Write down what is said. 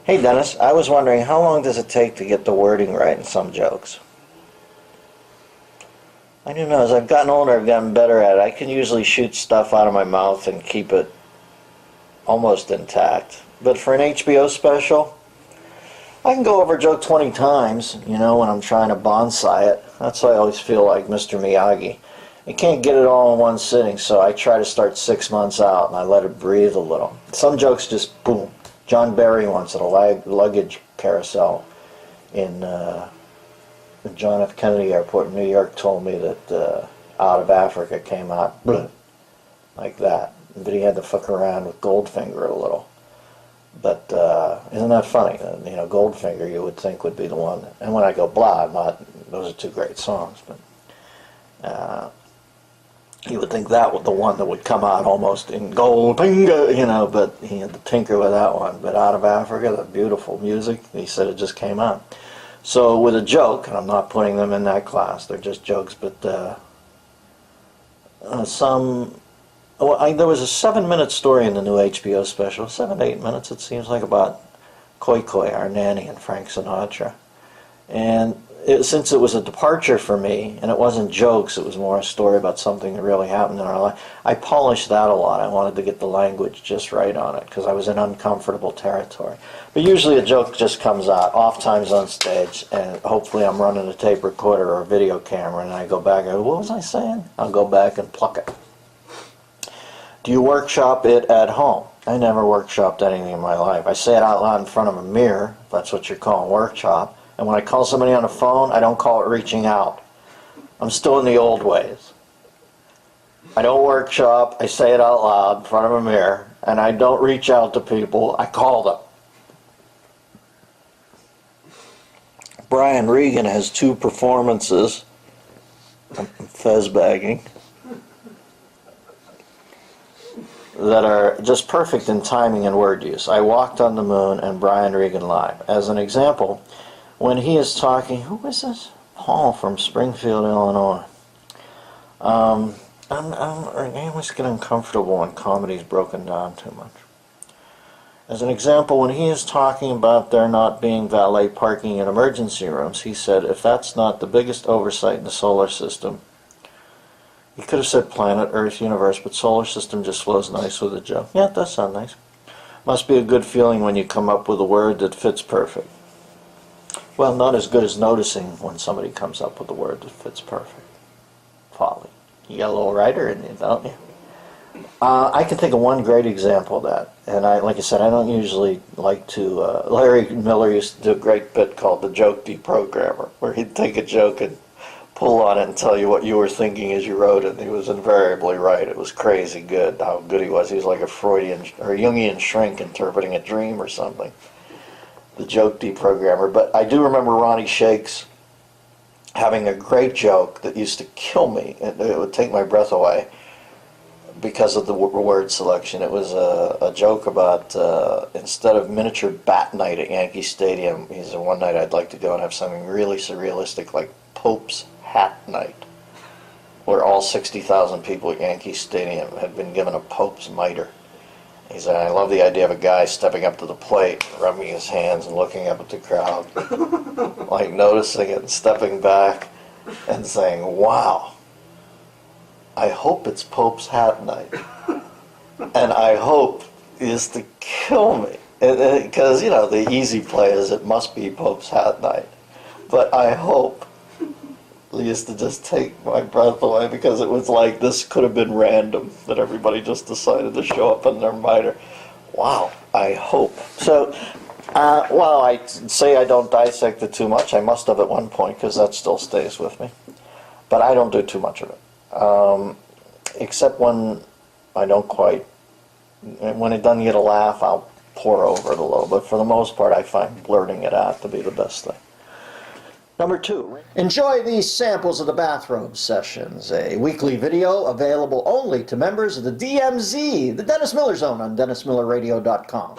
Hey Dennis, I was wondering how long does it take to get the wording right in some jokes? I don't know, as I've gotten older I've gotten better at it. I can usually shoot stuff out of my mouth and keep it almost intact. But for an HBO special, I can go over a joke 20 times, you know, when I'm trying to bonsai it. That's why I always feel like Mr. Miyagi. I can't get it all in one sitting, so I try to start 6 months out and I let it breathe a little. Some jokes just boom. John Barry once at a luggage carousel in the John F. Kennedy Airport in New York told me that Out of Africa came out like that. But he had to fuck around with Goldfinger a little. But isn't that funny? You know, Goldfinger you would think would be the one. And when I go blah, those are two great songs. But you would think that was the one that would come out almost in Goldfinger, you know, but he had to tinker with that one. But Out of Africa, the beautiful music, he said it just came out. So with a joke, and I'm not putting them in that class, they're just jokes, but there was a 7-minute story in the new HBO special, 7 to 8 minutes it seems like, about Koi Koi, our nanny, and Frank Sinatra. And since it was a departure for me, and it wasn't jokes, it was more a story about something that really happened in our life, I polished that a lot. I wanted to get the language just right on it, because I was in uncomfortable territory. But usually a joke just comes out, off times on stage, and hopefully I'm running a tape recorder or a video camera, and I go back and go, what was I saying? I'll go back and pluck it. Do you workshop it at home? I never workshopped anything in my life. I say it out loud in front of a mirror, if that's what you're calling workshop. And when I call somebody on the phone, I don't call it reaching out. I'm still in the old ways. I don't workshop, I say it out loud in front of a mirror, and I don't reach out to people, I call them. Brian Regan has 2 performances, I'm fez bagging, that are just perfect in timing and word use. I Walked on the Moon and Brian Regan Live. As an example, when he is talking, who is this? Paul from Springfield, Illinois. I always get uncomfortable when comedy's broken down too much. As an example, when he is talking about there not being valet parking in emergency rooms, he said, if that's not the biggest oversight in the solar system, he could have said planet, Earth, universe, but solar system just flows nice with a joke. Yeah, it does sound nice. Must be a good feeling when you come up with a word that fits perfect. Well, not as good as noticing when somebody comes up with a word that fits perfect. Folly. You got a little writer in you, don't you? I can think of one great example of that. And like I said, I don't usually like to... Larry Miller used to do a great bit called the joke deprogrammer, where he'd take a joke and pull on it and tell you what you were thinking as you wrote it. And he was invariably right. It was crazy good how good he was. He was like a Freudian or Jungian shrink interpreting a dream or something. The joke deprogrammer. But I do remember Ronnie Shakes having a great joke that used to kill me. It would take my breath away because of the word selection. It was a joke about instead of miniature bat night at Yankee Stadium, he said one night I'd like to go and have something really surrealistic like Pope's Hat Night, where all 60,000 people at Yankee Stadium had been given a Pope's mitre. He said, I love the idea of a guy stepping up to the plate, rubbing his hands and looking up at the crowd, like noticing it and stepping back and saying, wow, I hope it's Pope's Hat Night. And I hope is to kill me. Because, you know, the easy play is it must be Pope's Hat Night. But I hope used to just take my breath away because it was like this could have been random, that everybody just decided to show up in their mitre. Wow, I hope. So, well, I say I don't dissect it too much. I must have at one point because that still stays with me. But I don't do too much of it. Except when I don't quite, when it doesn't get a laugh, I'll pour over it a little. But for the most part, I find blurting it out to be the best thing. Number 2, enjoy these samples of the Bathrobe Sessions, a weekly video available only to members of the DMZ, the Dennis Miller Zone, on DennisMillerRadio.com.